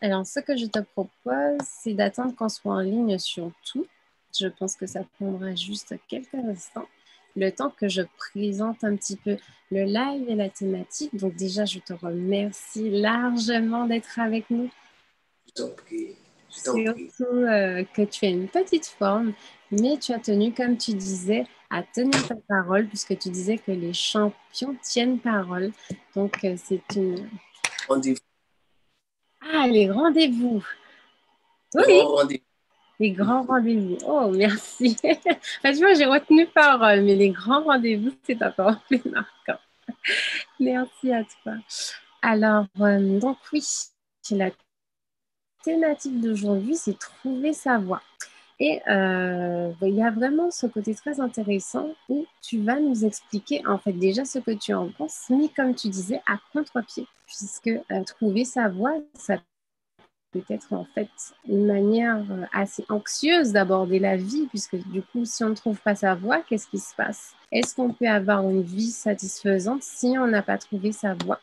Alors, ce que je te propose, c'est d'attendre qu'on soit en ligne sur tout. Je pense que ça prendra juste quelques instants. Le temps que je présente un petit peu le live et la thématique. Donc déjà, je te remercie largement d'être avec nous. Je t'en prie, je t'en prie. Surtout que tu as une petite forme, mais tu as tenu, comme tu disais, à tenir ta parole, puisque tu disais que les champions tiennent parole. Donc, c'est une... Rendez-vous, Ah, les rendez-vous. Oui, grand rendez-vous. les grands rendez-vous. Oh, merci. Enfin, tu vois, j'ai retenu parole, mais les grands rendez-vous, c'est encore plus marquant. Merci à toi. Alors, donc oui, la thématique d'aujourd'hui, c'est trouver sa voie. Et il y a vraiment ce côté très intéressant où tu vas nous expliquer en fait déjà ce que tu en penses, mais comme tu disais, à contre-pied, puisque trouver sa voie, ça peut être en fait une manière assez anxieuse d'aborder la vie, puisque du coup, si on ne trouve pas sa voie, qu'est-ce qui se passe? Est-ce qu'on peut avoir une vie satisfaisante si on n'a pas trouvé sa voie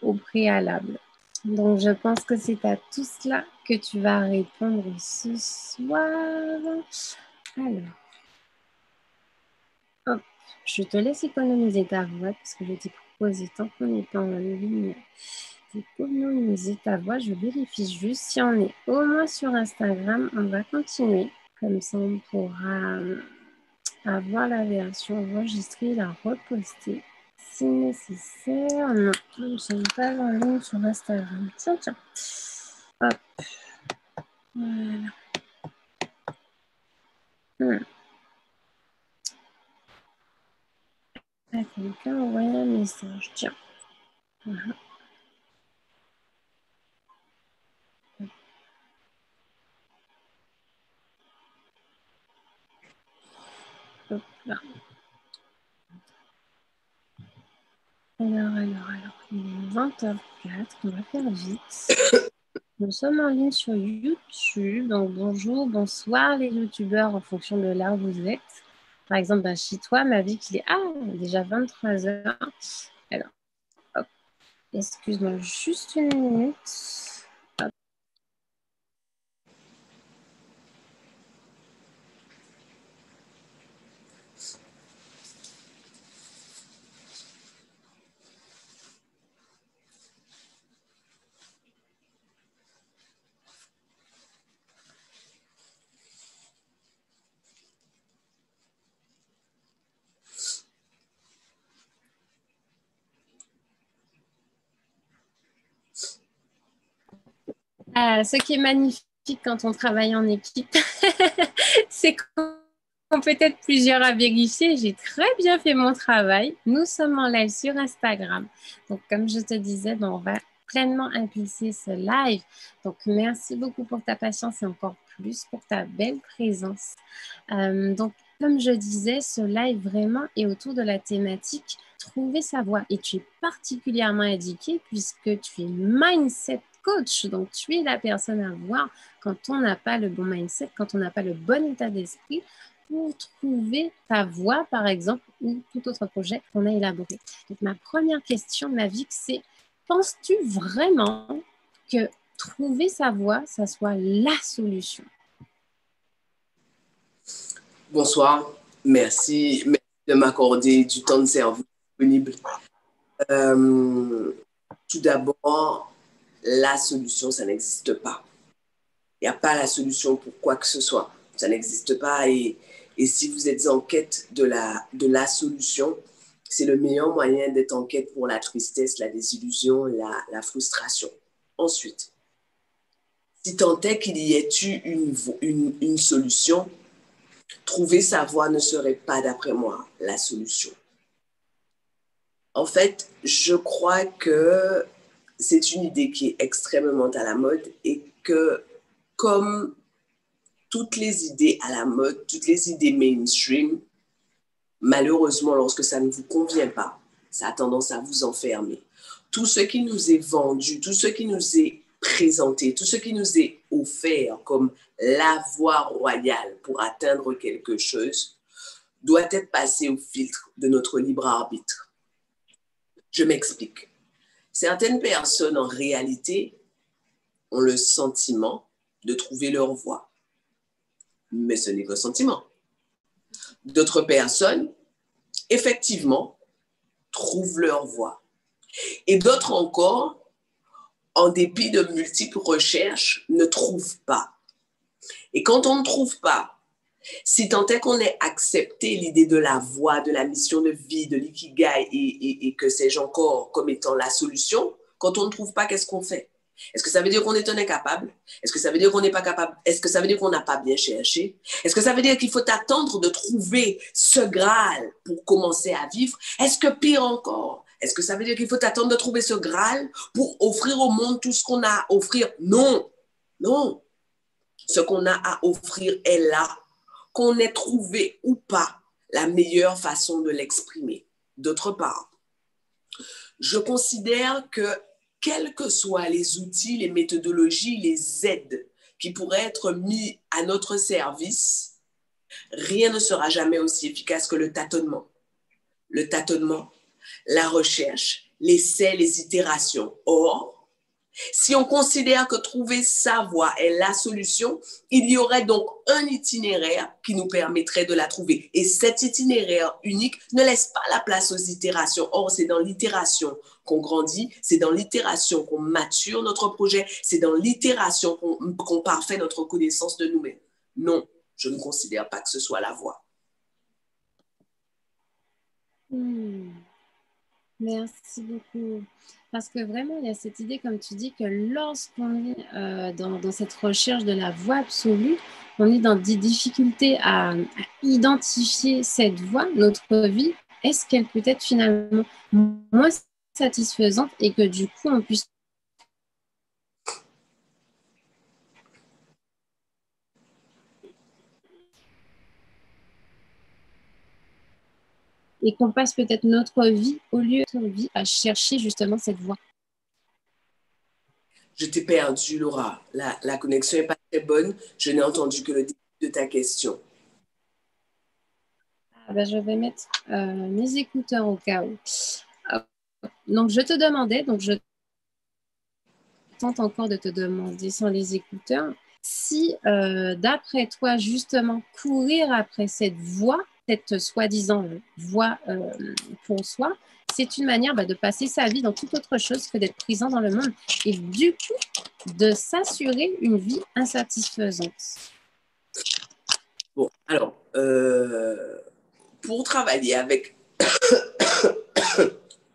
au préalable? Donc, je pense que c'est à tout cela que tu vas répondre ce soir. Alors, hop, je te laisse économiser ta voix parce que je t'ai proposé tant qu'on est en ligne d'économiser ta voix. Je vérifie juste si on est au moins sur Instagram. On va continuer. Comme ça, on pourra avoir la version enregistrée et la reposter si nécessaire. Non, nous ne sommes pas en ligne sur Instagram. Tiens, tiens. Hop, voilà. Ah, quelqu'un a envoyé un message. Tiens. Voilà. Hop là. Alors, il est 20h04, on va faire vite. Nous sommes en ligne sur YouTube, donc bonjour, bonsoir les youtubeurs en fonction de l'heure où vous êtes. Par exemple, chez toi, ma vie, qu'il est déjà 23h. Alors, hop, excuse-moi juste une minute. Hop. Ce qui est magnifique quand on travaille en équipe, c'est qu'on peut être plusieurs à vérifier. J'ai très bien fait mon travail. Nous sommes en live sur Instagram. Donc, comme je te disais, on va pleinement impulser ce live. Donc, merci beaucoup pour ta patience et encore plus pour ta belle présence. Donc, comme je disais, ce live vraiment est autour de la thématique trouver sa voie. Et tu es particulièrement indiqué puisque tu es mindset coach. Donc, tu es la personne à voir quand on n'a pas le bon mindset, quand on n'a pas le bon état d'esprit pour trouver ta voie, par exemple, ou tout autre projet qu'on a élaboré. Donc, ma première question, Mavic, c'est penses-tu vraiment que trouver sa voie, ça soit la solution? Bonsoir, merci de m'accorder du temps de cerveau disponible. Euh, Tout d'abord, la solution, ça n'existe pas. Il n'y a pas la solution pour quoi que ce soit. Ça n'existe pas. Et si vous êtes en quête de la solution, c'est le meilleur moyen d'être en quête pour la tristesse, la désillusion, la frustration. Ensuite, si tant est qu'il y ait eu une solution, trouver sa voie ne serait pas, d'après moi, la solution. En fait, je crois que c'est une idée qui est extrêmement à la mode et que, comme toutes les idées à la mode, toutes les idées mainstream, malheureusement, lorsque ça ne vous convient pas, ça a tendance à vous enfermer. Tout ce qui nous est vendu, tout ce qui nous est présenté, tout ce qui nous est offert comme la voie royale pour atteindre quelque chose, doit être passé au filtre de notre libre arbitre. Je m'explique. Certaines personnes, en réalité, ont le sentiment de trouver leur voie. Mais ce n'est qu'un sentiment. D'autres personnes, effectivement, trouvent leur voie. Et d'autres encore, en dépit de multiples recherches, ne trouvent pas. Et quand on ne trouve pas, si tant est qu'on ait accepté l'idée de la voie, de la mission de vie, de l'ikigai et que sais-je encore comme étant la solution, quand on ne trouve pas, qu'est-ce qu'on fait? Est-ce que ça veut dire qu'on est un incapable? Est-ce que ça veut dire qu'on n'est pas capable? Est-ce que ça veut dire qu'on n'a pas bien cherché? Est-ce que ça veut dire qu'il faut attendre de trouver ce Graal pour commencer à vivre? Est-ce que pire encore, est-ce que ça veut dire qu'il faut attendre de trouver ce Graal pour offrir au monde tout ce qu'on a à offrir? Non, non. Ce qu'on a à offrir est là, qu'on ait trouvé ou pas la meilleure façon de l'exprimer. D'autre part, je considère que quels que soient les outils, les méthodologies, les aides qui pourraient être mis à notre service, rien ne sera jamais aussi efficace que le tâtonnement. Le tâtonnement, la recherche, l'essai, les itérations. Or, si on considère que trouver sa voie est la solution, il y aurait donc un itinéraire qui nous permettrait de la trouver. Et cet itinéraire unique ne laisse pas la place aux itérations. Or, c'est dans l'itération qu'on grandit, c'est dans l'itération qu'on mature notre projet, c'est dans l'itération qu'on parfait notre connaissance de nous-mêmes. Non, je ne considère pas que ce soit la voie. Merci beaucoup. Parce que vraiment, il y a cette idée, comme tu dis, que lorsqu'on est dans cette recherche de la voie absolue, on est dans des difficultés à identifier cette voie, notre vie. Est-ce qu'elle peut être finalement moins satisfaisante et que du coup, on puisse et qu'on passe peut-être notre vie au lieu de notre vie à chercher justement cette voie. Je t'ai perdu, Laura. La connexion n'est pas très bonne. Je n'ai entendu que le début de ta question. Ah ben, je vais mettre mes écouteurs au cas où. Donc, je te demandais, donc je tente encore de te demander sans les écouteurs, si d'après toi, justement, courir après cette voie, cette soi-disant voie pour soi, c'est une manière de passer sa vie dans toute autre chose que d'être présent dans le monde et du coup, de s'assurer une vie insatisfaisante. Bon, alors, pour travailler avec...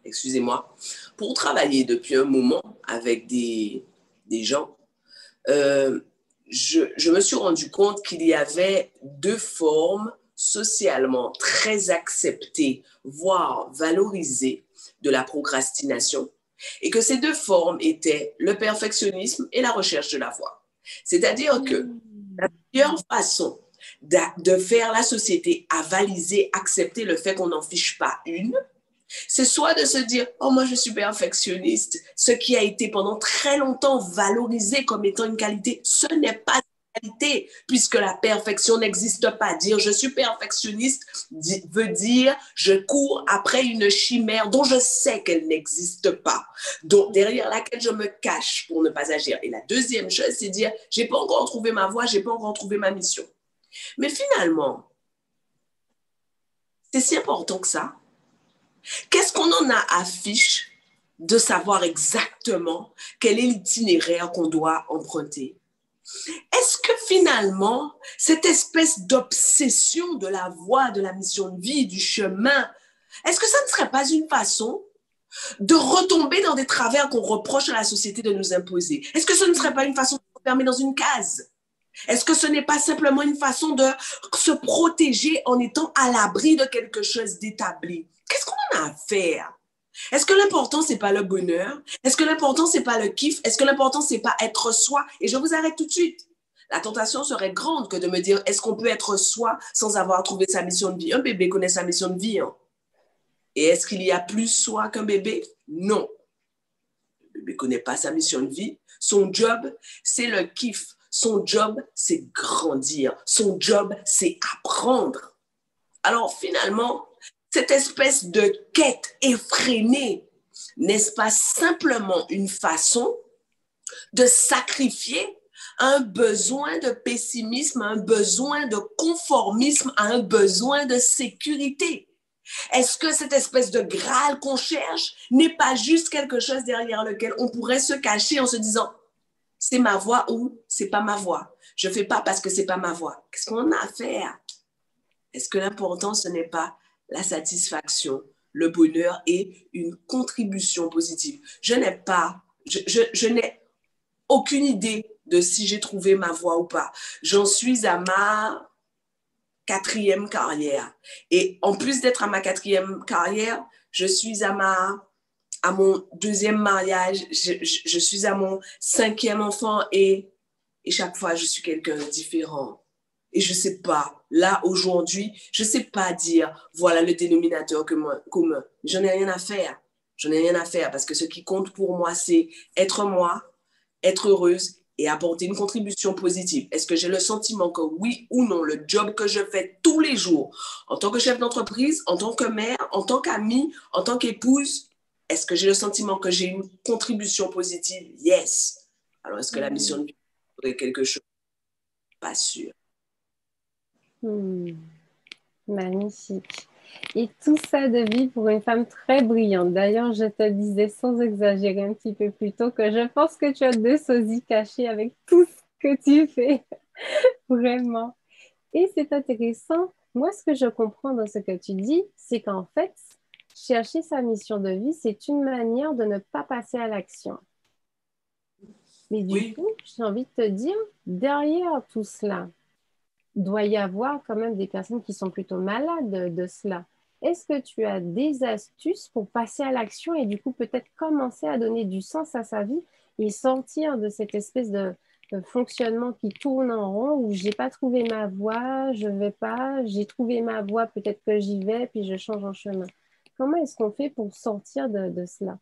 Excusez-moi. Pour travailler depuis un moment avec des gens, je me suis rendu compte qu'il y avait deux formes socialement très acceptées, voire valorisées de la procrastination, et que ces deux formes étaient le perfectionnisme et la recherche de la voie. C'est-à-dire que la meilleure façon de faire la société avaliser, accepter le fait qu'on n'en fiche pas une, c'est soit de se dire « Oh, moi, je suis perfectionniste », ce qui a été pendant très longtemps valorisé comme étant une qualité. Ce n'est pas une qualité, puisque la perfection n'existe pas. Dire « Je suis perfectionniste » veut dire « Je cours après une chimère dont je sais qu'elle n'existe pas, donc derrière laquelle je me cache pour ne pas agir. » Et la deuxième chose, c'est dire « J'ai pas encore trouvé ma voie, j'ai pas encore trouvé ma mission. » Mais finalement, c'est si important que ça. Qu'est-ce qu'on en a à fiche de savoir exactement quel est l'itinéraire qu'on doit emprunter? Est-ce que finalement, cette espèce d'obsession de la voie, de la mission de vie, du chemin, est-ce que ça ne serait pas une façon de retomber dans des travers qu'on reproche à la société de nous imposer? Est-ce que ce ne serait pas une façon de se fermer dans une case? Est-ce que ce n'est pas simplement une façon de se protéger en étant à l'abri de quelque chose d'établi? Qu'est-ce qu'on a à faire? Est-ce que l'important, c'est pas le bonheur? Est-ce que l'important, c'est pas le kiff? Est-ce que l'important, c'est pas être soi? Et je vous arrête tout de suite. La tentation serait grande que de me dire, est-ce qu'on peut être soi sans avoir trouvé sa mission de vie? Un bébé connaît sa mission de vie. Hein? Et est-ce qu'il y a plus soi qu'un bébé? Non. Le bébé ne connaît pas sa mission de vie. Son job, c'est le kiff. Son job, c'est grandir. Son job, c'est apprendre. Alors finalement, cette espèce de quête effrénée, n'est-ce pas simplement une façon de sacrifier à un besoin de pessimisme, à un besoin de conformisme, à un besoin de sécurité? Est-ce que cette espèce de Graal qu'on cherche n'est pas juste quelque chose derrière lequel on pourrait se cacher en se disant c'est ma voix ou c'est pas ma voix? Je ne fais pas parce que c'est pas ma voix. Qu'est-ce qu'on a à faire? Est-ce que l'important, ce n'est pas la satisfaction, le bonheur et une contribution positive? Je n'ai aucune idée de si j'ai trouvé ma voie ou pas. J'en suis à ma 4e carrière. Et en plus d'être à ma 4e carrière, je suis à mon 2e mariage, je suis à mon 5e enfant et chaque fois, je suis quelqu'un de différent. Et je ne sais pas, là, aujourd'hui, je ne sais pas dire, voilà le dénominateur commun. J'en ai rien à faire. J'en ai rien à faire parce que ce qui compte pour moi, être heureuse et apporter une contribution positive. Est-ce que j'ai le sentiment que oui ou non, le job que je fais tous les jours, en tant que chef d'entreprise, en tant que mère, en tant qu'amie, en tant qu'épouse, est-ce que j'ai le sentiment que j'ai une contribution positive? Yes. Alors, est-ce que la mission de vie serait quelque chose? Pas sûr. Magnifique. Et tout ça de vie pour une femme très brillante. D'ailleurs, je te disais sans exagérer un petit peu plus tôt que je pense que tu as 2 sosies cachés avec tout ce que tu fais. Vraiment. Et c'est intéressant. Moi, ce que je comprends dans ce que tu dis, c'est qu'en fait, chercher sa mission de vie, c'est une manière de ne pas passer à l'action. Mais du Oui. coup, j'ai envie de te dire, derrière tout cela, doit y avoir quand même des personnes qui sont plutôt malades de cela. Est-ce que tu as des astuces pour passer à l'action et du coup peut-être commencer à donner du sens à sa vie et sortir de cette espèce de fonctionnement qui tourne en rond où j'ai pas trouvé ma voie, je vais pas, j'ai trouvé ma voie, peut-être que j'y vais, puis je change en chemin. Comment est-ce qu'on fait pour sortir de cela?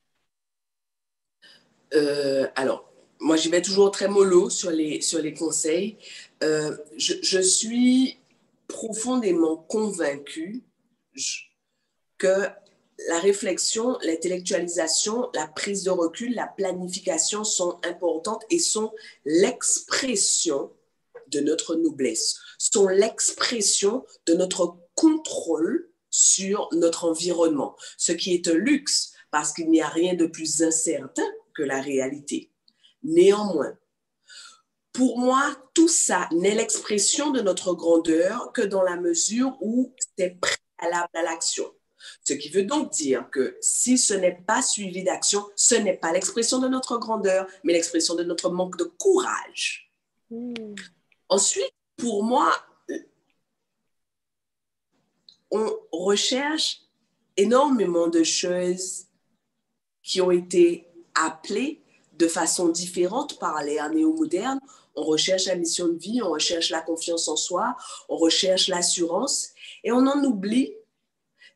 Alors, moi, j'y vais toujours très mollo sur les conseils. Je suis profondément convaincue que la réflexion, l'intellectualisation, la prise de recul, la planification sont importantes et sont l'expression de notre noblesse, sont l'expression de notre contrôle sur notre environnement, ce qui est un luxe parce qu'il n'y a rien de plus incertain que la réalité. Néanmoins, pour moi, tout ça n'est l'expression de notre grandeur que dans la mesure où c'est préalable à l'action. Ce qui veut donc dire que si ce n'est pas suivi d'action, ce n'est pas l'expression de notre grandeur, mais l'expression de notre manque de courage. Ensuite, pour moi, on recherche énormément de choses qui ont été appelées de façon différente par l'ère néo-moderne. On recherche la mission de vie, on recherche la confiance en soi, on recherche l'assurance et on en oublie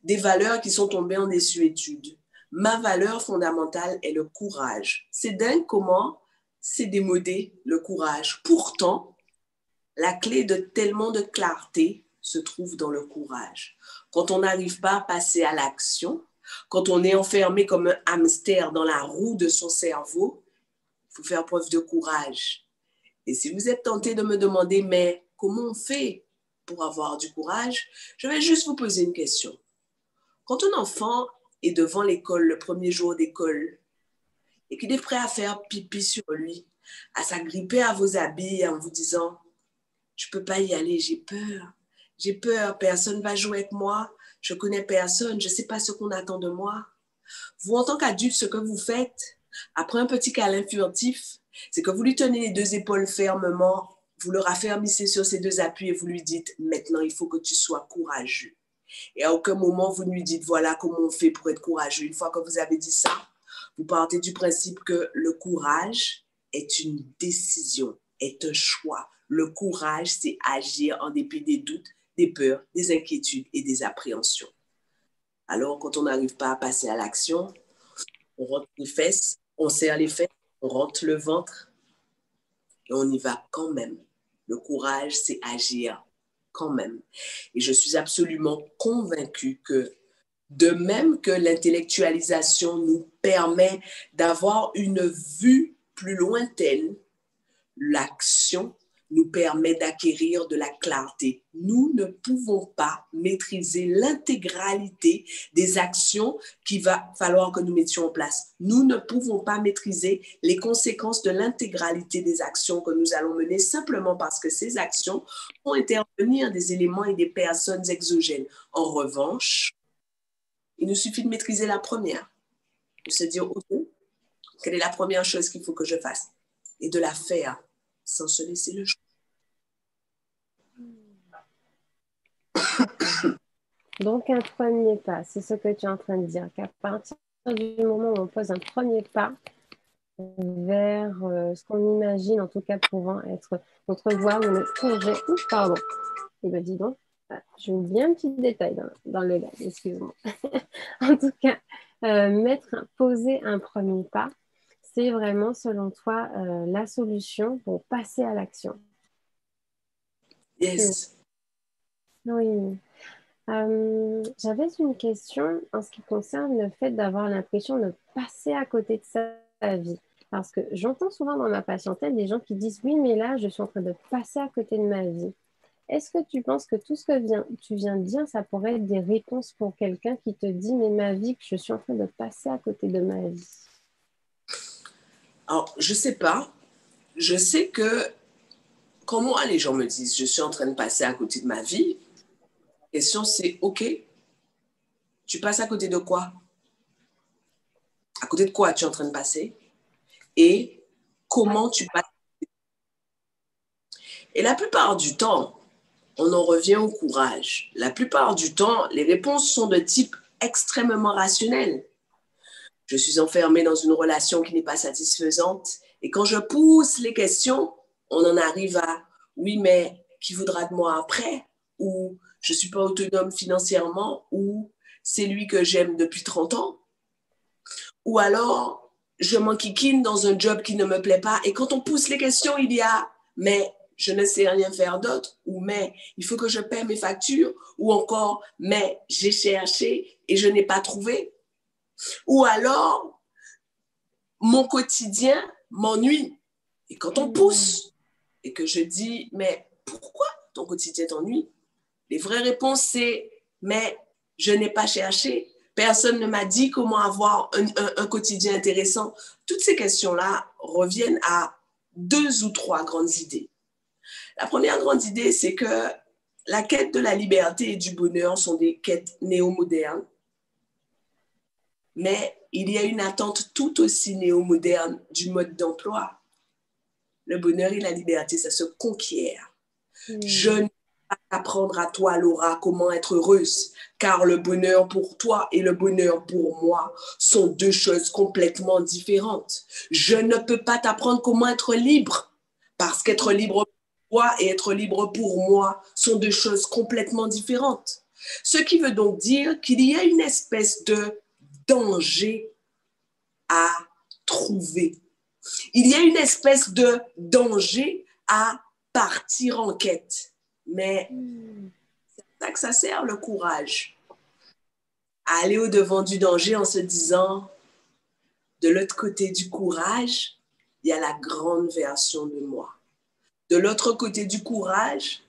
des valeurs qui sont tombées en désuétude. Ma valeur fondamentale est le courage. C'est dingue comment c'est démodé, le courage. Pourtant, la clé de tellement de clarté se trouve dans le courage. Quand on n'arrive pas à passer à l'action, quand on est enfermé comme un hamster dans la roue de son cerveau, il faut faire preuve de courage. Et si vous êtes tenté de me demander, mais comment on fait pour avoir du courage, je vais juste vous poser une question. Quand un enfant est devant l'école le premier jour d'école et qu'il est prêt à faire pipi sur lui, à s'agripper à vos habits en vous disant « Je ne peux pas y aller, j'ai peur, personne ne va jouer avec moi, je ne connais personne, je ne sais pas ce qu'on attend de moi. » Vous, en tant qu'adulte, ce que vous faites, après un petit câlin furtif, c'est que vous lui tenez les 2 épaules fermement, vous le raffermissez sur ses 2 appuis et vous lui dites « Maintenant, il faut que tu sois courageux. » Et à aucun moment, vous ne lui dites, voilà comment on fait pour être courageux. Une fois que vous avez dit ça, vous partez du principe que le courage est une décision, est un choix. Le courage, c'est agir en dépit des doutes, des peurs, des inquiétudes et des appréhensions. Alors, quand on n'arrive pas à passer à l'action, on rentre les fesses, on serre les fesses, on rentre le ventre et on y va quand même. Le courage, c'est agir quand même. Et je suis absolument convaincue que de même que l'intellectualisation nous permet d'avoir une vue plus lointaine, l'action nous permet d'acquérir de la clarté. Nous ne pouvons pas maîtriser l'intégralité des actions qu'il va falloir que nous mettions en place. Nous ne pouvons pas maîtriser les conséquences de l'intégralité des actions que nous allons mener simplement parce que ces actions font intervenir des éléments et des personnes exogènes. En revanche, il nous suffit de maîtriser la première, de se dire, OK, quelle est la première chose qu'il faut que je fasse? Et de la faire sans se laisser le choix. Donc, un premier pas, c'est ce que tu es en train de dire, qu'à partir du moment où on pose un premier pas vers ce qu'on imagine, en tout cas pouvant être notre voie ou notre projet, pardon, et bien dis donc, j'ai oublié un petit détail dans le live, excuse-moi. En tout cas, poser un premier pas, c'est vraiment, selon toi, la solution pour passer à l'action. Yes. Oui. J'avais une question en ce qui concerne le fait d'avoir l'impression de passer à côté de sa vie. Parce que j'entends souvent dans ma patientèle des gens qui disent « Oui, mais là, je suis en train de passer à côté de ma vie ». Est-ce que tu penses que tout ce que tu viens de dire, ça pourrait être des réponses pour quelqu'un qui te dit « Mais ma vie, que je suis en train de passer à côté de ma vie ». Alors, je ne sais pas. Je sais que quand moi, les gens me disent « Je suis en train de passer à côté de ma vie », la question c'est « OK, tu passes à côté de quoi? À côté de quoi tu es en train de passer? Et comment tu passes? » Et la plupart du temps, on en revient au courage. La plupart du temps, les réponses sont de type extrêmement rationnel. Je suis enfermée dans une relation qui n'est pas satisfaisante. Et quand je pousse les questions, on en arrive à « Oui, mais qui voudra de moi après ?» ou « Je ne suis pas autonome financièrement » ou « C'est lui que j'aime depuis 30 ans » ou alors « Je m'enquiquine dans un job qui ne me plaît pas » et quand on pousse les questions, il y a « Mais je ne sais rien faire d'autre » ou « Mais il faut que je paie mes factures » ou encore « Mais j'ai cherché et je n'ai pas trouvé » ou alors mon quotidien m'ennuie. Et quand on pousse et que je dis, mais pourquoi ton quotidien t'ennuie? Les vraies réponses, c'est, mais je n'ai pas cherché. Personne ne m'a dit comment avoir un quotidien intéressant. Toutes ces questions-là reviennent à 2 ou 3 grandes idées. La première grande idée, c'est que la quête de la liberté et du bonheur sont des quêtes néo-modernes. Mais il y a une attente tout aussi néo-moderne du mode d'emploi. Le bonheur et la liberté, ça se conquiert. Je ne vais pas apprendre à toi, Laura, comment être heureuse, car le bonheur pour toi et le bonheur pour moi sont 2 choses complètement différentes. Je ne peux pas t'apprendre comment être libre, parce qu'être libre pour toi et être libre pour moi sont 2 choses complètement différentes. Ce qui veut donc dire qu'il y a une espèce de danger à trouver. Il y a une espèce de danger à partir en quête. Mais c'est à ça que ça sert le courage. À aller au-devant du danger en se disant, de l'autre côté du courage, il y a la grande version de moi. De l'autre côté du courage,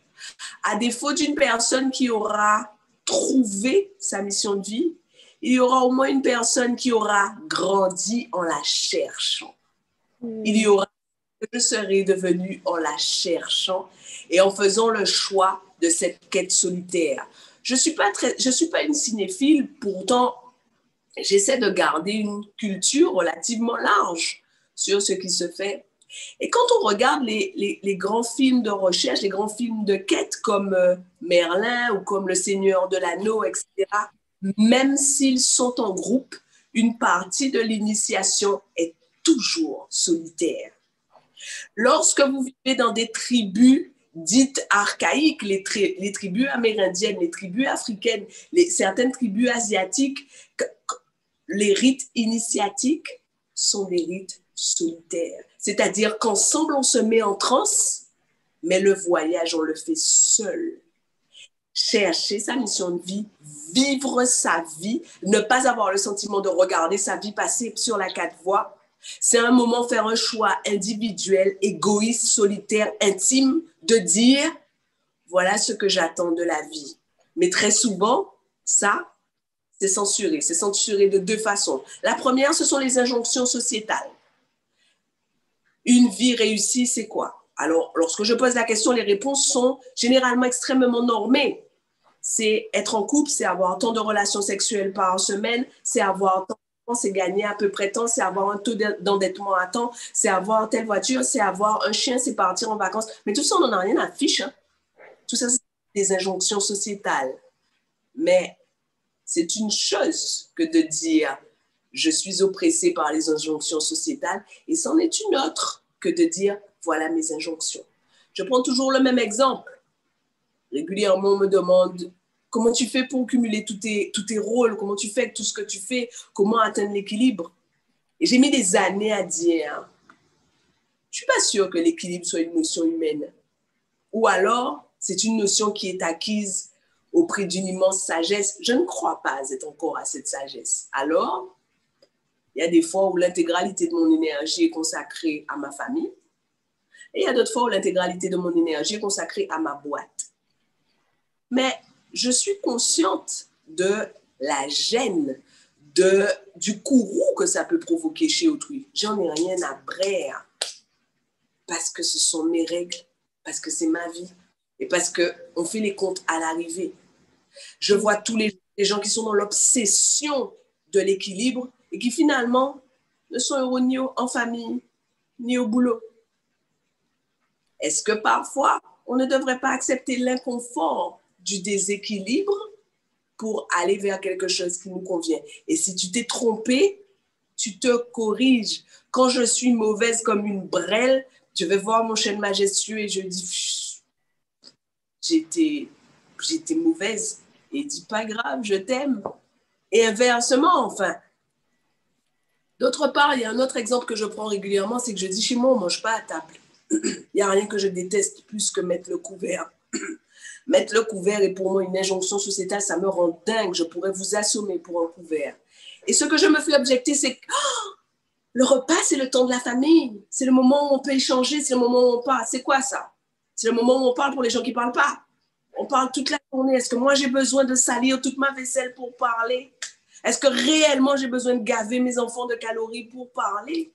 à défaut d'une personne qui aura trouvé sa mission de vie, il y aura au moins une personne qui aura grandi en la cherchant. Il y aura ce que je serai devenue en la cherchant et en faisant le choix de cette quête solitaire. Je suis pas une cinéphile, pourtant, j'essaie de garder une culture relativement large sur ce qui se fait. Et quand on regarde les grands films de recherche, les grands films de quête comme Merlin ou comme Le Seigneur de l'Anneau, etc., même s'ils sont en groupe, une partie de l'initiation est toujours solitaire. Lorsque vous vivez dans des tribus dites archaïques, les tribus amérindiennes, les tribus africaines, certaines tribus asiatiques, les rites initiatiques sont des rites solitaires. C'est-à-dire qu'ensemble, on se met en transe, mais le voyage, on le fait seul. Chercher sa mission de vie, vivre sa vie, ne pas avoir le sentiment de regarder sa vie passer sur la 4 voies, C'est un moment faire un choix individuel, égoïste, solitaire, intime, de dire, voilà ce que j'attends de la vie. Mais très souvent, ça, c'est censuré. C'est censuré de deux façons. La première, ce sont les injonctions sociétales. Une vie réussie, c'est quoi? Alors, lorsque je pose la question, les réponses sont généralement extrêmement normées. C'est être en couple, c'est avoir tant de relations sexuelles par semaine, c'est avoir tant de temps, c'est gagner à peu près tant, c'est avoir un taux d'endettement à temps, c'est avoir telle voiture, c'est avoir un chien, c'est partir en vacances. Mais tout ça, on n'en a rien à fiche. Hein. Tout ça, c'est des injonctions sociétales. Mais c'est une chose que de dire je suis oppressé par les injonctions sociétales et c'en est une autre que de dire voilà mes injonctions. Je prends toujours le même exemple. Régulièrement, on me demande comment tu fais pour cumuler tous tes rôles, comment tu fais avec tout ce que tu fais, comment atteindre l'équilibre. Et j'ai mis des années à dire, je ne suis pas sûre que l'équilibre soit une notion humaine. Ou alors, c'est une notion qui est acquise au prix d'une immense sagesse. Je ne crois pas être encore à cette sagesse. Alors, il y a des fois où l'intégralité de mon énergie est consacrée à ma famille et il y a d'autres fois où l'intégralité de mon énergie est consacrée à ma boîte. Mais je suis consciente de la gêne, du courroux que ça peut provoquer chez autrui. J'en ai rien à braire parce que ce sont mes règles, parce que c'est ma vie et parce qu'on fait les comptes à l'arrivée. Je vois tous les gens qui sont dans l'obsession de l'équilibre et qui finalement ne sont heureux ni en famille, ni au boulot. Est-ce que parfois, on ne devrait pas accepter l'inconfort du déséquilibre pour aller vers quelque chose qui nous convient? Et si tu t'es trompé, tu te corriges. Quand je suis mauvaise comme une brêle, je vais voir mon chêne majestueux et je dis j'étais mauvaise. Et il dit pas grave, je t'aime. Et inversement, enfin. D'autre part, il y a un autre exemple que je prends régulièrement, c'est que je dis chez moi, on ne mange pas à table. Il n'y a rien que je déteste plus que mettre le couvert. Mettre le couvert est pour moi une injonction sociétale, ça me rend dingue. Je pourrais vous assommer pour un couvert. Et ce que je me fais objecter, c'est que le repas, c'est le temps de la famille. C'est le moment où on peut échanger, c'est le moment où on parle. C'est quoi ça? C'est le moment où on parle pour les gens qui ne parlent pas. On parle toute la journée. Est-ce que moi, j'ai besoin de salir toute ma vaisselle pour parler? Est-ce que réellement, j'ai besoin de gaver mes enfants de calories pour parler?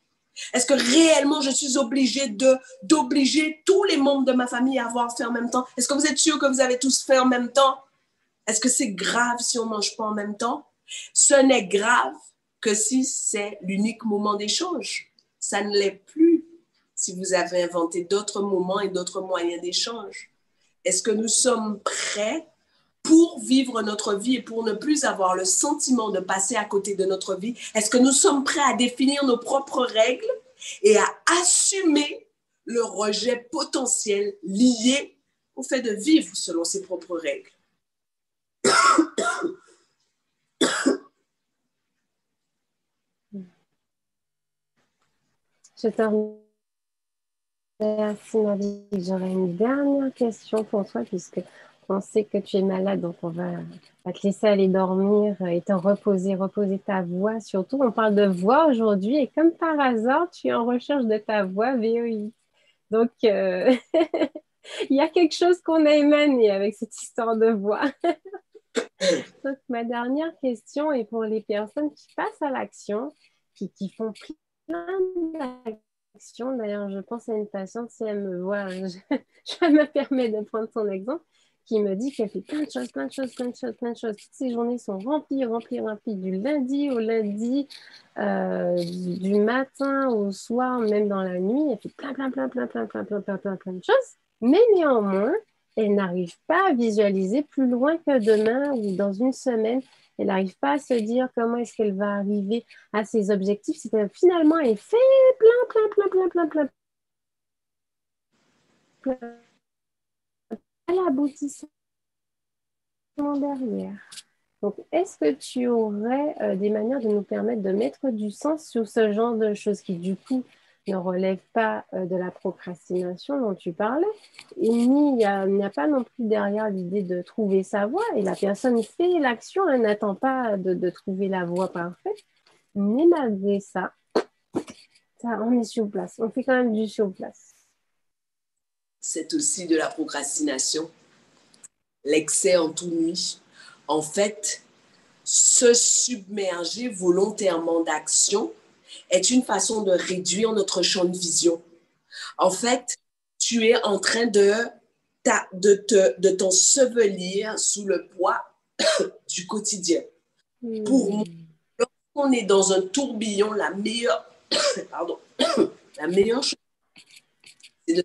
Est-ce que réellement, je suis obligée d'obliger tous les membres de ma famille à avoir fait en même temps? Est-ce que vous êtes sûr que vous avez tous fait en même temps? Est-ce que c'est grave si on ne mange pas en même temps? Ce n'est grave que si c'est l'unique moment d'échange. Ça ne l'est plus si vous avez inventé d'autres moments et d'autres moyens d'échange. Est-ce que nous sommes prêts pour vivre notre vie et pour ne plus avoir le sentiment de passer à côté de notre vie? Est-ce que nous sommes prêts à définir nos propres règles et à assumer le rejet potentiel lié au fait de vivre selon ses propres règles? Je te remercie, Marie. J'aurais une dernière question pour toi, puisque on sait que tu es malade, donc on va te laisser aller dormir et te reposer ta voix. Surtout, on parle de voix aujourd'hui, et comme par hasard, tu es en recherche de ta voix VOX. Donc, il y a quelque chose qu'on a émané avec cette histoire de voix. Donc, ma dernière question est pour les personnes qui passent à l'action, qui font plein d'actions. D'ailleurs, je pense à une patiente, si elle me voit, je me permets de prendre son exemple, qui me dit qu'elle fait plein de choses, plein de choses, plein de choses, plein de choses. Toutes ces journées sont remplies, remplies, remplies, du lundi au lundi, du matin au soir, même dans la nuit. Elle fait plein, plein, plein, plein, plein, plein, plein, plein, plein, plein de choses. Mais néanmoins, elle n'arrive pas à visualiser plus loin que demain ou dans une semaine. Elle n'arrive pas à se dire comment est-ce qu'elle va arriver à ses objectifs. C'est que finalement, elle fait plein, plein, plein, plein, plein, plein, plein. À l'aboutissement derrière. Donc, est-ce que tu aurais des manières de nous permettre de mettre du sens sur ce genre de choses qui, du coup, ne relèvent pas de la procrastination dont tu parlais, et ni il n'y a pas non plus derrière l'idée de trouver sa voie, et la personne fait l'action, elle n'attend pas de trouver la voie parfaite, mais malgré ça, Ça, on est sur place. On fait quand même du sur place. C'est aussi de la procrastination, l'excès en toute nuit. En fait, se submerger volontairement d'action est une façon de réduire notre champ de vision. En fait, tu es en train de t'ensevelir sous le poids du quotidien. Pour moi, lorsqu'on est dans un tourbillon, la meilleure, pardon, la meilleure chose, c'est de...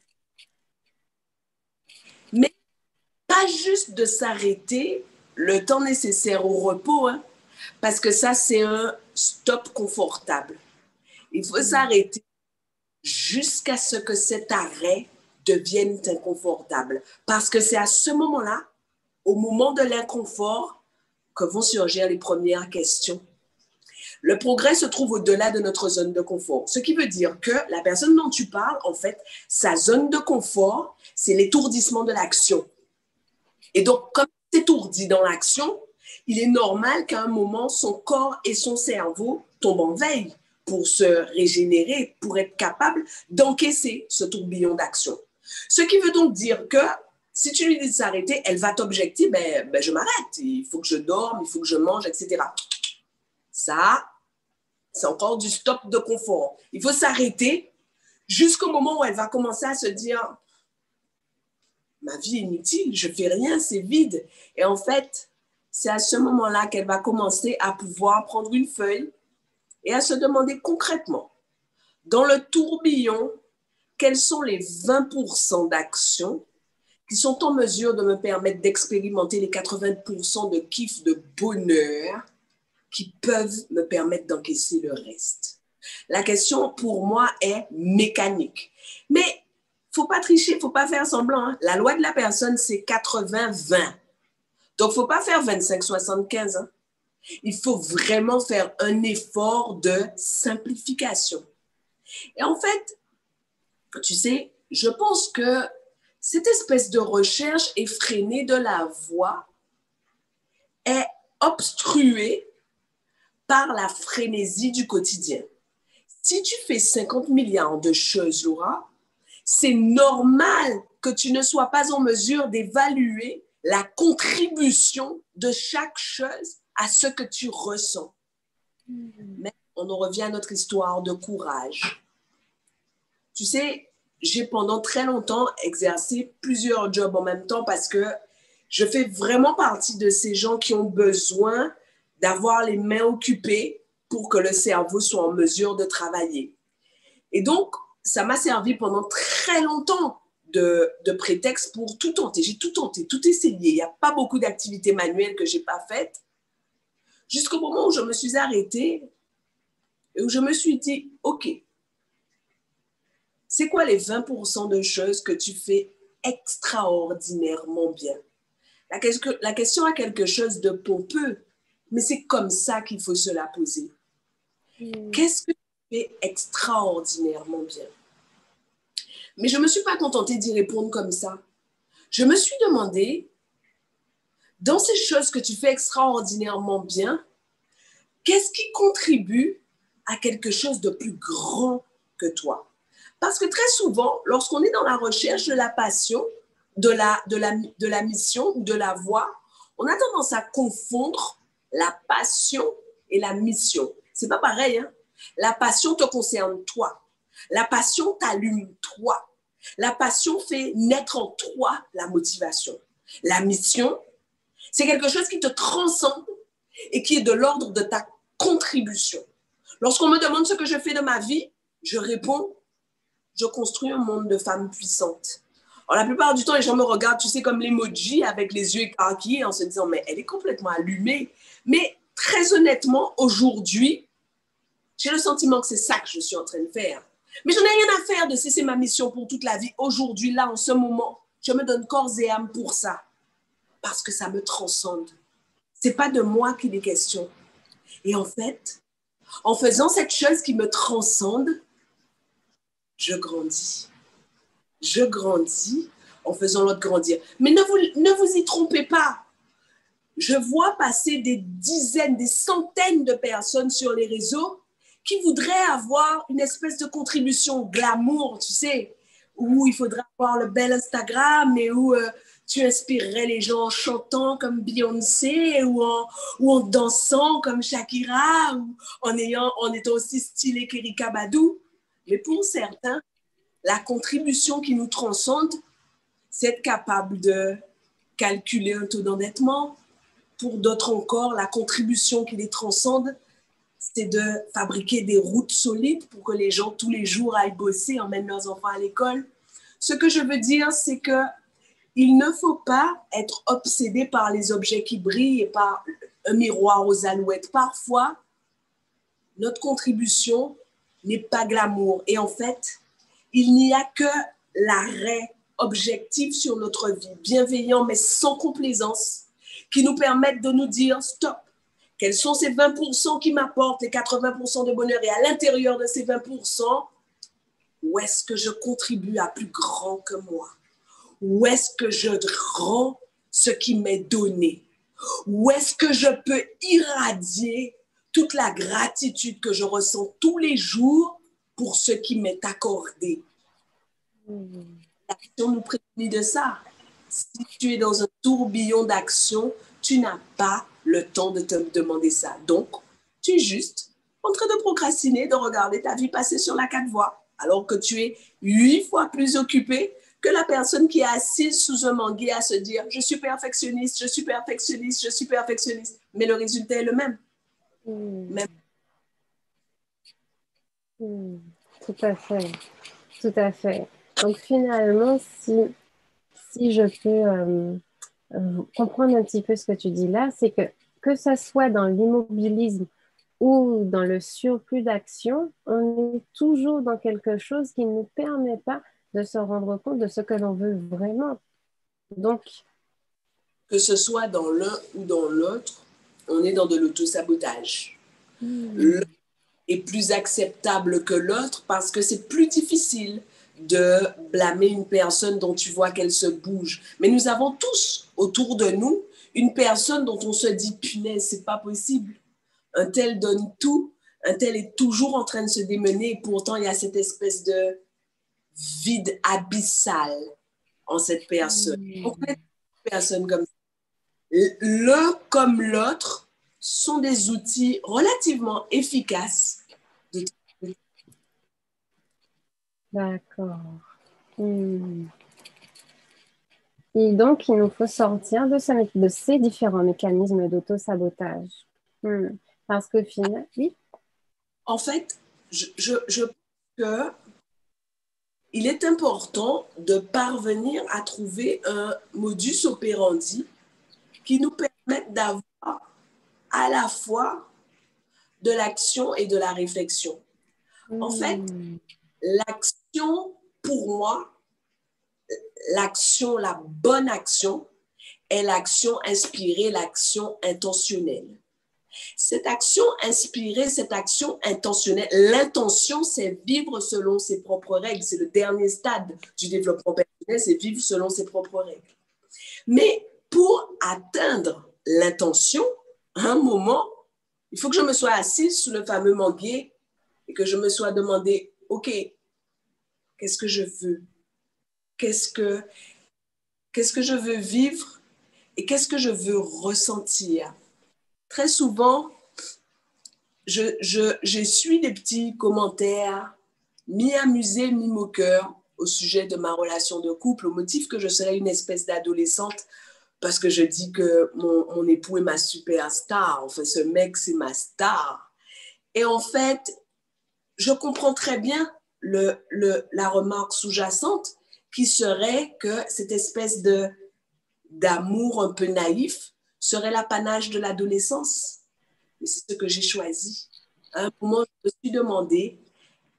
Mais pas juste de s'arrêter le temps nécessaire au repos, hein, parce que ça, c'est un stop confortable. Il faut s'arrêter jusqu'à ce que cet arrêt devienne inconfortable. Parce que c'est à ce moment-là, au moment de l'inconfort, que vont surgir les premières questions. Le progrès se trouve au-delà de notre zone de confort. Ce qui veut dire que la personne dont tu parles, en fait, sa zone de confort, c'est l'étourdissement de l'action. Et donc, comme il s'étourdit dans l'action, il est normal qu'à un moment, son corps et son cerveau tombent en veille pour se régénérer, pour être capable d'encaisser ce tourbillon d'action. Ce qui veut donc dire que si tu lui dis de s'arrêter, elle va t'objecter, je m'arrête, il faut que je dorme, il faut que je mange, etc. Ça, c'est encore du stop de confort. Il faut s'arrêter jusqu'au moment où elle va commencer à se dire ma vie est inutile, je ne fais rien, c'est vide. Et en fait, c'est à ce moment-là qu'elle va commencer à pouvoir prendre une feuille et à se demander concrètement, dans le tourbillon, quels sont les 20% d'actions qui sont en mesure de me permettre d'expérimenter les 80% de kiff, de bonheur qui peuvent me permettre d'encaisser le reste. La question pour moi est mécanique. Mais il ne faut pas tricher, il ne faut pas faire semblant. Hein. La loi de la personne, c'est 80-20. Donc, il ne faut pas faire 25-75. Hein. Il faut vraiment faire un effort de simplification. Et en fait, tu sais, je pense que cette espèce de recherche effrénée de la voix est obstruée par la frénésie du quotidien. Si tu fais 50 milliards de choses, Laura, c'est normal que tu ne sois pas en mesure d'évaluer la contribution de chaque chose à ce que tu ressens. Mais on en revient à notre histoire de courage. Tu sais, j'ai pendant très longtemps exercé plusieurs jobs en même temps parce que je fais vraiment partie de ces gens qui ont besoin d'avoir les mains occupées pour que le cerveau soit en mesure de travailler. Et donc, ça m'a servi pendant très longtemps de prétexte pour tout tenter. J'ai tout tenté, tout essayé. Il n'y a pas beaucoup d'activités manuelles que je n'ai pas faites. Jusqu'au moment où je me suis arrêtée et où je me suis dit, OK, c'est quoi les 20% de choses que tu fais extraordinairement bien? La question a quelque chose de pompeux, mais c'est comme ça qu'il faut se la poser. Qu'est-ce que tu fais extraordinairement bien? Mais je ne me suis pas contentée d'y répondre comme ça. Je me suis demandé, dans ces choses que tu fais extraordinairement bien, qu'est-ce qui contribue à quelque chose de plus grand que toi? Parce que très souvent, lorsqu'on est dans la recherche de la passion, de la mission ou de la voie, on a tendance à confondre la passion et la mission. C'est pas pareil, hein? La passion te concerne toi. La passion t'allume toi. La passion fait naître en toi la motivation. La mission, c'est quelque chose qui te transcende et qui est de l'ordre de ta contribution. Lorsqu'on me demande ce que je fais de ma vie, je réponds, je construis un monde de femmes puissantes. Alors, la plupart du temps, les gens me regardent, tu sais, comme l'emoji avec les yeux écarquillés en se disant, mais elle est complètement allumée. Mais très honnêtement, aujourd'hui, j'ai le sentiment que c'est ça que je suis en train de faire. Mais je n'ai rien à faire de cesser ma mission pour toute la vie. Aujourd'hui, là, en ce moment, je me donne corps et âme pour ça. Parce que ça me transcende. Ce n'est pas de moi qu'il est question. Et en fait, en faisant cette chose qui me transcende, je grandis. Je grandis en faisant l'autre grandir. Mais ne vous y trompez pas. Je vois passer des dizaines, des centaines de personnes sur les réseaux qui voudraient avoir une espèce de contribution glamour, tu sais, où il faudrait avoir le bel Instagram et où tu inspirerais les gens en chantant comme Beyoncé ou en dansant comme Shakira ou en étant aussi stylé qu'Erykah Badu. Mais pour certains, la contribution qui nous transcende, c'est être capable de calculer un taux d'endettement. Pour d'autres encore, la contribution qui les transcende, c'est de fabriquer des routes solides pour que les gens, tous les jours, aillent bosser, emmènent leurs enfants à l'école. Ce que je veux dire, c'est qu'il ne faut pas être obsédé par les objets qui brillent et par un miroir aux alouettes. Parfois, notre contribution n'est pas glamour. Et en fait, il n'y a que l'arrêt objectif sur notre vie, bienveillant mais sans complaisance, qui nous permettent de nous dire stop. Quels sont ces 20% qui m'apportent les 80% de bonheur? Et à l'intérieur de ces 20%, où est-ce que je contribue à plus grand que moi? Où est-ce que je rends ce qui m'est donné? Où est-ce que je peux irradier toute la gratitude que je ressens tous les jours pour ce qui m'est accordé? L'action nous prémunit de ça. Si tu es dans un tourbillon d'action, tu n'as pas le temps de te demander ça. Donc, tu es juste en train de procrastiner, de regarder ta vie passer sur la 4 voies, alors que tu es 8 fois plus occupé que la personne qui est assise sous un manguier à se dire « je suis perfectionniste, je suis perfectionniste, je suis perfectionniste ». Mais le résultat est le même. Même. Tout à fait. Tout à fait. Donc finalement, si je peux comprendre un petit peu ce que tu dis là, c'est que ça soit dans l'immobilisme ou dans le surplus d'action, on est toujours dans quelque chose qui ne nous permet pas de se rendre compte de ce que l'on veut vraiment. Donc, que ce soit dans l'un ou dans l'autre, on est dans de l'auto-sabotage. L'un est plus acceptable que l'autre parce que c'est plus difficile de blâmer une personne dont tu vois qu'elle se bouge. Mais nous avons tous autour de nous une personne dont on se dit « punaise, c'est pas possible ». Un tel donne tout, un tel est toujours en train de se démener et pourtant il y a cette espèce de vide abyssal en cette personne. Donc, on est une personne comme ça. L'un comme l'autre sont des outils relativement efficaces. d'accord. Et donc, il nous faut sortir de ces différents mécanismes d'auto-sabotage. Parce que finalement, oui. En fait, je pense qu'il est important de parvenir à trouver un modus operandi qui nous permette d'avoir à la fois de l'action et de la réflexion. En fait, l'action, pour moi, l'action, la bonne action, est l'action inspirée, l'action intentionnelle. Cette action inspirée, cette action intentionnelle, l'intention, c'est vivre selon ses propres règles. C'est le dernier stade du développement personnel, c'est vivre selon ses propres règles. Mais pour atteindre l'intention, à un moment, il faut que je me sois assise sous le fameux manguier et que je me sois demandé, OK, qu'est-ce que je veux? Qu'est-ce que je veux vivre et qu'est-ce que je veux ressentir? Très souvent, j'essuie des petits commentaires, mi-amusés, mi-moqueurs, au sujet de ma relation de couple, au motif que je serais une espèce d'adolescente parce que je dis que mon époux est ma superstar. Enfin, ce mec, c'est ma star. Et en fait, je comprends très bien la remarque sous-jacente qui serait que cette espèce d'amour un peu naïf serait l'apanage de l'adolescence. Mais c'est ce que j'ai choisi. À un moment, je me suis demandé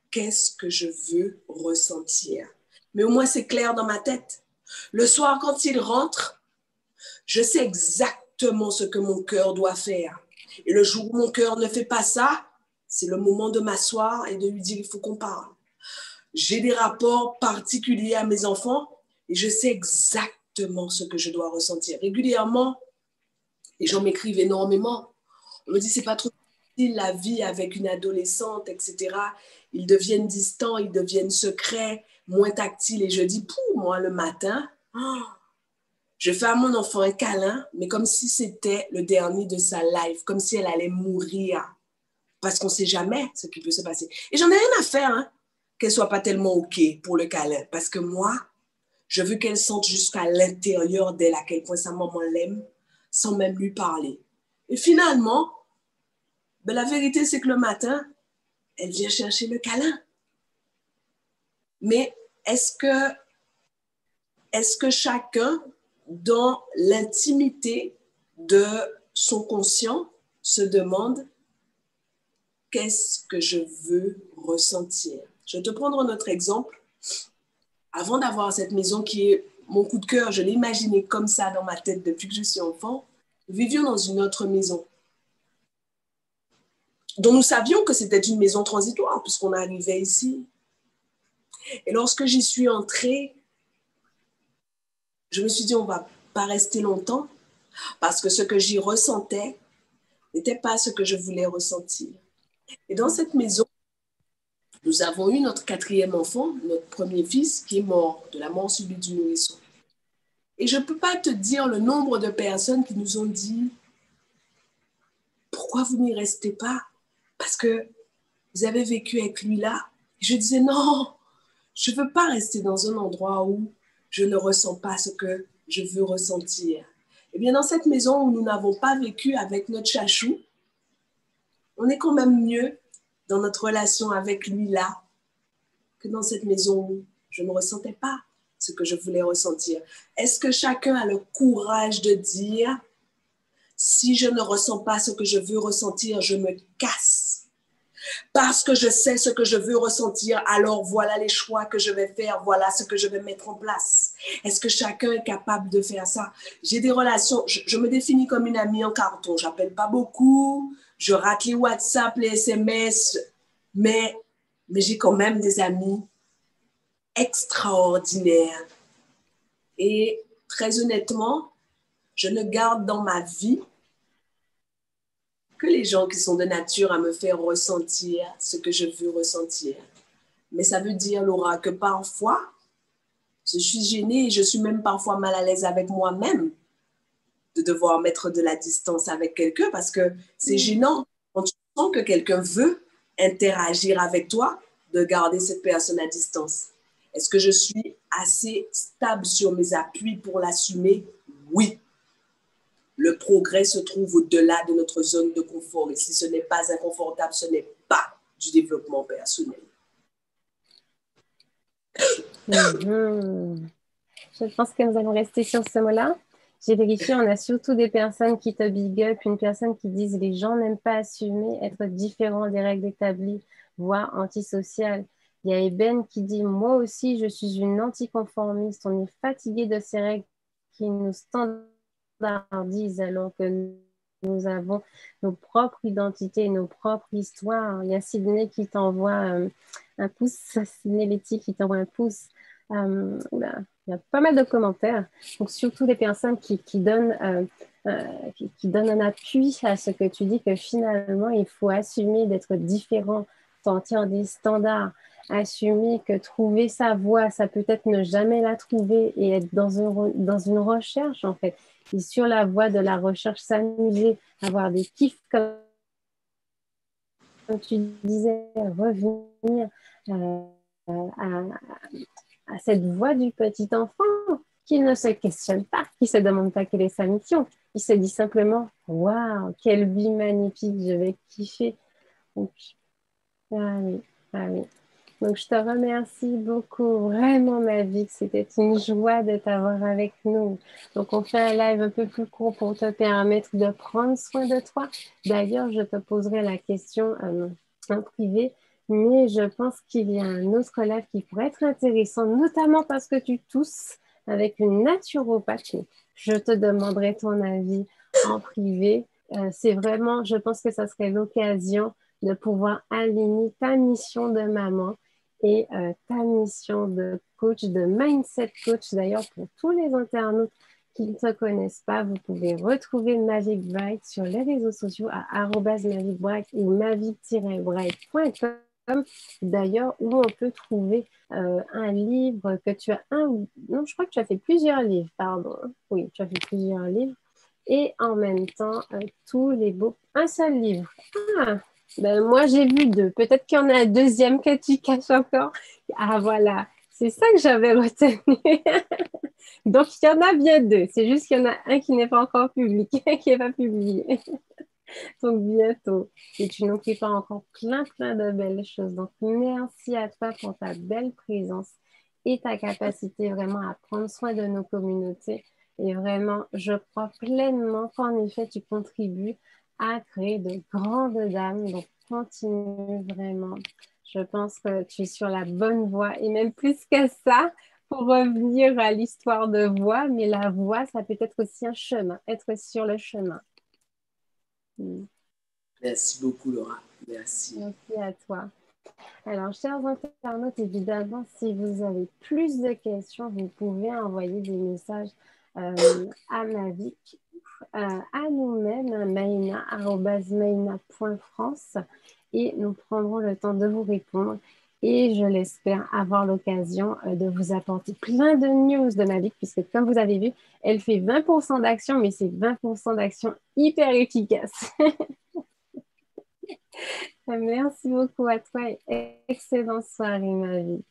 qu'est-ce que je veux ressentir. Mais au moins, c'est clair dans ma tête. Le soir, quand il rentre, je sais exactement ce que mon cœur doit faire. Et le jour où mon cœur ne fait pas ça, c'est le moment de m'asseoir et de lui dire il faut qu'on parle. J'ai des rapports particuliers à mes enfants et je sais exactement ce que je dois ressentir. Régulièrement, les gens m'écrivent énormément. On me dit c'est pas trop la vie avec une adolescente, etc., ils deviennent distants, ils deviennent secrets, moins tactiles. Et je dis, pour moi, le matin, oh, je fais à mon enfant un câlin, mais comme si c'était le dernier de sa life, comme si elle allait mourir. Parce qu'on ne sait jamais ce qui peut se passer. Et j'en ai rien à faire, hein, qu'elle ne soit pas tellement OK pour le câlin. Parce que moi, je veux qu'elle sente jusqu'à l'intérieur d'elle à quel point sa maman l'aime, sans même lui parler. Et finalement, ben la vérité, c'est que le matin, elle vient chercher le câlin. Mais est-ce que chacun, dans l'intimité de son conscient, se demande qu'est-ce que je veux ressentir? Je vais te prendre notre exemple. Avant d'avoir cette maison qui est mon coup de cœur, je l'ai imaginé comme ça dans ma tête depuis que je suis enfant, nous vivions dans une autre maison dont nous savions que c'était une maison transitoire puisqu'on arrivait ici. Et lorsque j'y suis entrée, je me suis dit, on ne va pas rester longtemps parce que ce que j'y ressentais n'était pas ce que je voulais ressentir. Et dans cette maison, nous avons eu notre 4e enfant, notre premier fils, qui est mort de la mort subite du nourrisson. Et je ne peux pas te dire le nombre de personnes qui nous ont dit « Pourquoi vous n'y restez pas? Parce que vous avez vécu avec lui là. » Et je disais « Non, je ne veux pas rester dans un endroit où je ne ressens pas ce que je veux ressentir. » Eh bien, dans cette maison où nous n'avons pas vécu avec notre chachou, on est quand même mieux dans notre relation avec lui là que dans cette maison où je ne ressentais pas ce que je voulais ressentir. Est-ce que chacun a le courage de dire si je ne ressens pas ce que je veux ressentir, je me casse? Parce que je sais ce que je veux ressentir, alors voilà les choix que je vais faire, voilà ce que je vais mettre en place. Est-ce que chacun est capable de faire ça? J'ai des relations, je me définis comme une amie en carton. J'appelle pas beaucoup, je rate les WhatsApp, les SMS, mais j'ai quand même des amis extraordinaires. Et très honnêtement, je ne garde dans ma vie que les gens qui sont de nature à me faire ressentir ce que je veux ressentir. Mais ça veut dire, Laura, que parfois, je suis gênée et je suis même parfois mal à l'aise avec moi-même de devoir mettre de la distance avec quelqu'un parce que c'est gênant quand tu sens que quelqu'un veut interagir avec toi, de garder cette personne à distance. Est-ce que je suis assez stable sur mes appuis pour l'assumer? Oui. Le progrès se trouve au-delà de notre zone de confort. Et si ce n'est pas inconfortable, ce n'est pas du développement personnel. Je pense que nous allons rester sur ce mot-là. J'ai vérifié, on a surtout des personnes qui te big up, une personne qui disent les gens n'aiment pas assumer, être différents des règles établies, voire antisocial. Il y a Eben qui dit moi aussi, je suis une anticonformiste. On est fatigué de ces règles qui nous standardisent alors que nous avons nos propres identités, nos propres histoires. Il y a Sydney qui t'envoie un pouce, Sydney Letty qui t'envoie un pouce. Oula, il y a pas mal de commentaires. Donc, surtout des personnes qui donnent, qui donnent un appui à ce que tu dis, que finalement, il faut assumer d'être différent, sortir des standards, assumer que trouver sa voie, ça peut être ne jamais la trouver et être dans une recherche, en fait. Et sur la voie de la recherche, s'amuser, avoir des kiffs, comme tu disais, revenir à cette voix du petit enfant qui ne se questionne pas, qui ne se demande pas quelle est sa mission. Il se dit simplement « Waouh, quelle vie magnifique, je vais kiffer. » Donc, ah oui, ah oui. Donc, je te remercie beaucoup, vraiment, ma vie. C'était une joie de t'avoir avec nous. Donc, on fait un live un peu plus court pour te permettre de prendre soin de toi. D'ailleurs, je te poserai la question en privé, mais je pense qu'il y a un autre live qui pourrait être intéressant, notamment parce que tu tousses avec une naturopathie. Je te demanderai ton avis en privé. C'est vraiment, je pense que ça serait l'occasion de pouvoir aligner ta mission de maman et ta mission de coach, de mindset coach, d'ailleurs, pour tous les internautes qui ne te connaissent pas, vous pouvez retrouver Mavic Bright sur les réseaux sociaux à @mavicbright ou mavic-bright.com. D'ailleurs, où on peut trouver un livre que tu as non, je crois que tu as fait plusieurs livres, pardon. Oui, tu as fait plusieurs livres. Et en même temps, tous les beaux. Un seul livre. Ah, ben moi, j'ai vu deux. Peut-être qu'il y en a un deuxième que tu caches encore. Ah, voilà. C'est ça que j'avais retenu. Donc, il y en a bien deux. C'est juste qu'il y en a un qui n'est pas encore publié, qui n'est pas publié. Donc, bientôt. Et tu nous prépares encore plein, plein de belles choses. Donc, merci à toi pour ta belle présence et ta capacité vraiment à prendre soin de nos communautés. Et vraiment, je crois pleinement qu'en effet, tu contribues à créer de grandes dames. Donc, continue vraiment. Je pense que tu es sur la bonne voie. Et même plus que ça, pour revenir à l'histoire de voie, mais la voie, ça peut être aussi un chemin, être sur le chemin. Mm. Merci beaucoup, Laura. Merci. Merci à toi. Alors, chers internautes, évidemment, si vous avez plus de questions, vous pouvez envoyer des messages à Mavic, à nous-mêmes, maïna@maïna.france, et nous prendrons le temps de vous répondre. Et je l'espère avoir l'occasion de vous apporter plein de news de Mavic, puisque comme vous avez vu, elle fait 20% d'action, mais c'est 20% d'action hyper efficace. Merci beaucoup à toi et excellente soirée, Mavic.